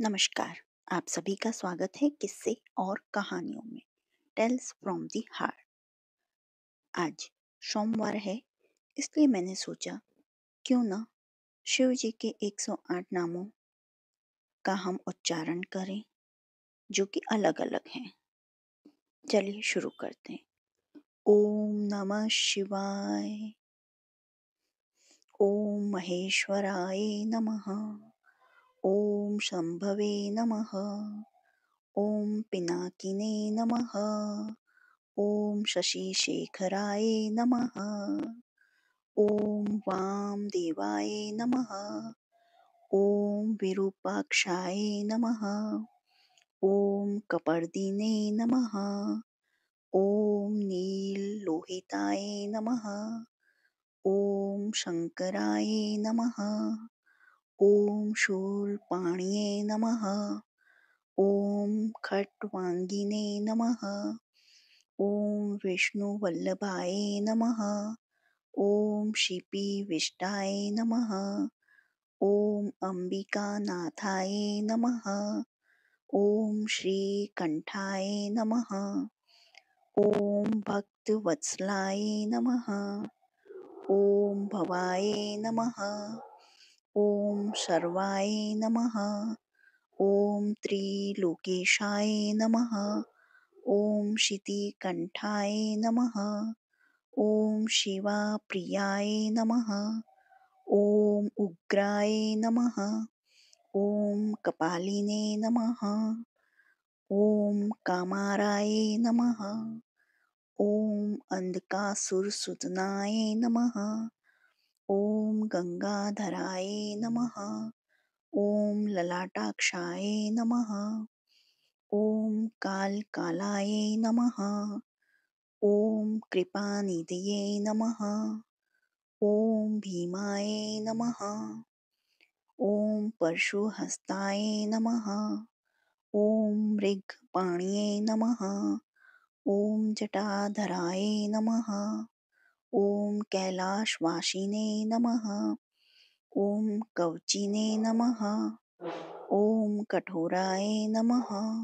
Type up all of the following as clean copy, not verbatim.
नमस्कार। आप सभी का स्वागत है किस्से और कहानियों में टेल्स फ्रॉम द हार्ट। आज सोमवार है, इसलिए मैंने सोचा क्यों ना शिव जी के 108 नामों का हम उच्चारण करें जो कि अलग अलग हैं। चलिए शुरू करते हैं। ओम नमः शिवाय। ओम महेश्वराय नमः। ओम शंभवे नमः। ओम पिनाकिने नमः। ओम शशिशेखराय नमः। ओम वामदेवाय नमः। ओम विरूपाक्षाय नमः। ओम कपर्दिने नमः। ओम नीललोहिताय नमः। ओम शंकराय नमः। ओम शूलपाणिये नमः। ओम खट्वांगिने नमः। ओम विष्णुवल्लभाय नमः। ओम शिपिविष्टाय नमः। ओम अंबिकानाथाय नमः। ओम श्रीकंठाय नमः। ओम भक्तवत्सलाय नमः। ओम भवाय नमः। ओम सर्वाय नमः। ओम त्रिलोकेशाय नमः। ओम शितिकंठाय नमः। ओम शिवाप्रियाय नमः। ओम उग्राय नमः। ओम कपालिने नमः। ओम कामाराय नमः। ओम अंधकासुरसूदनाय नमः। ओम गंगाधराय नमः। ओम ललाटाक्षाय नमः। ओम कालकालाय नमः। ओम कृपानिधये नमः। ओम भीमाय नमः। ओम परशुहस्ताय नमः। ओम मृगपाणिये नमः। ओम जटाधराय नमः। ओम कैलाशवासिने नमः। ओम कवचिने नमः। ओम कठोराय नमः।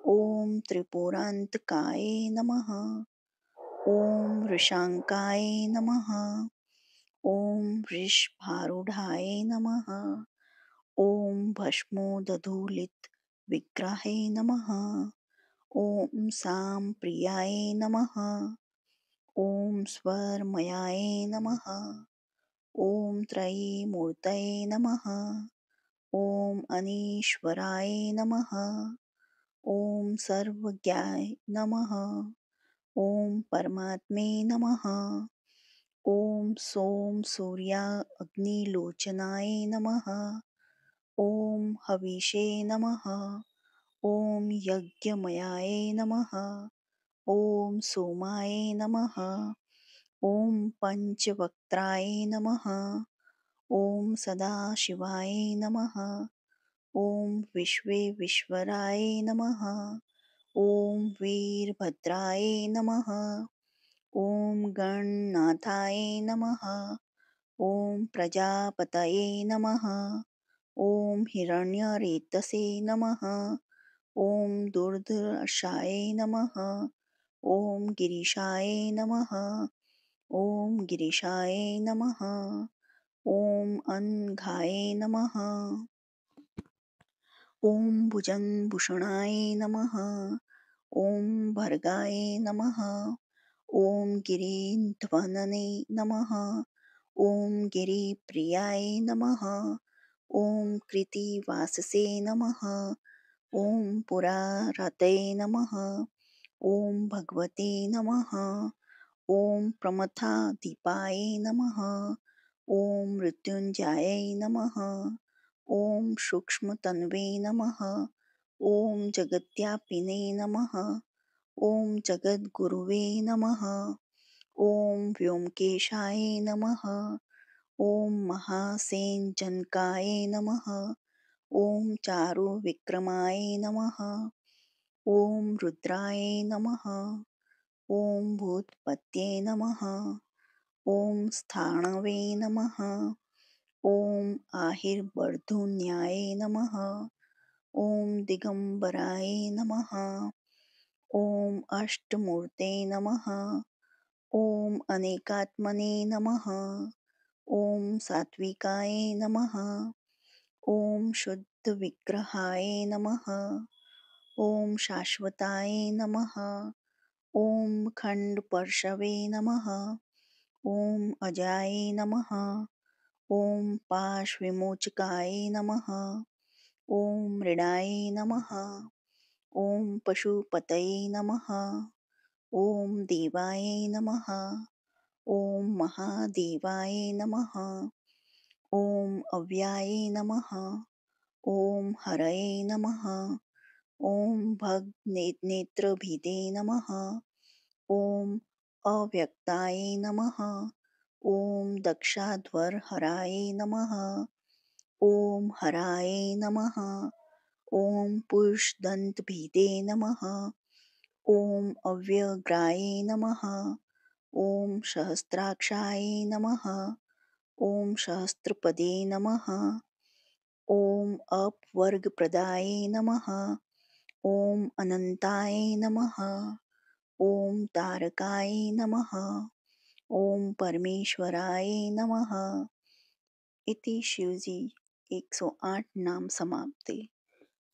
ओम त्रिपुरांतकाय नमः। ओम वृषांकाय नमः। ओम वृषभारूढ़ाय नमः। ओम भस्मोदधूलित विग्रहे नमः। ओम सांप्रियाय नमः। ओम स्वरमयाय नमः। ओम त्रयीमूर्तये नमः। ओम अनीश्वराय नमः। ओम सर्वज्ञाय नमः। ओम परमात्मे नमः। ओम सोम सूर्या अग्निलोचनाय नमः। ओम हविषे नमः। ओम यज्ञमयाय नमः। ओम सोमाय नमः। ओम पंचवक्त्राय नमः। ओम सदाशिवाय नमः। ओम विश्वेश्वराय नमः। ओम वीरभद्राय नमः। ओम गणनाथाय नमः। ओम प्रजापतये नमः। ओम हिरण्यरेतसे नमः। ओम दुर्धर्षाय नमः। ओम गिरीशाय नमः। ओम गिरीशाय नमः। ओम अनघाय नमः। ओम भुजंगभूषणाय नमः। ओम भर्गाय नमः। ओम गिरिध्वनने नमः। ओम गिरिप्रियाय नमः। ओम कृतिवाससे नमः। ओम पुरारतये नमः। ओम भगवते नमः। ओम प्रमथाधिपाय नमः। ओम मृत्युंजयाय नमः। ओम सूक्ष्मतन्वे नमः। ओम जगद्व्यापिने नमः। ओम जगद्गुरुवे नमः। ओम व्योमकेशाय नमः। ओम महासेनजनकाय नमः। ओम चारुविक्रमाय नमः। ओम रुद्राय नमः। ओम भूतपतये नमः। ओम स्थाणवे नमः। ओम आहिर्वर्धुन्याय नमः। ॐ दिगम्बराय नमः। ॐ अष्टमूर्ते नमः। ॐ अनेकात्मने नमः। ॐ सात्विकाय नमः। ॐ शुद्धविग्रहाय नमः। ॐ शाश्वताय नमः। ॐ खण्डपर्शवे नमः। ॐ अजाय नमः। ॐ पाशविमोचकाय नमः। ॐ मृडाय नमः। ॐ पशुपतये नमः। ॐ देवाय नमः। ॐ महादेवाय नमः। ॐ अव्याय नमः। ॐ हरये नमः। ॐ भगनेत्रभिदे नमः। ॐ अव्यक्ताय नमः। ॐ दक्षाध्वरहराय नमः। ॐ हराय नमः। ॐ पुरुषदन्तभिदे नमः। ॐ अव्यग्राय नमः। ॐ सहस्राक्षाय नमः। ॐ सहस्रपदे नमः। ॐ अपवर्गप्रदाय नमः। ॐ अनन्ताय नमः। ॐ तारकाय नमः। ॐ परमेश्वराय नमः। इति शिवजी 108 नाम समाप्ते।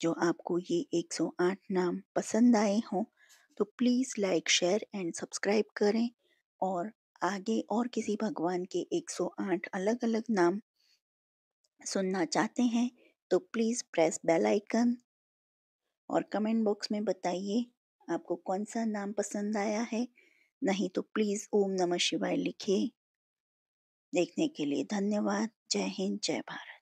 जो आपको ये 108 नाम पसंद आए हों तो please like share and subscribe करें, और आगे और किसी भगवान के 108 अलग अलग नाम सुनना चाहते हैं तो प्लीज़ प्रेस बेल आइकन और कमेंट बॉक्स में बताइए आपको कौन सा नाम पसंद आया है। नहीं तो प्लीज़ ओम नमः शिवाय लिखिए। देखने के लिए धन्यवाद। जय हिंद, जय भारत।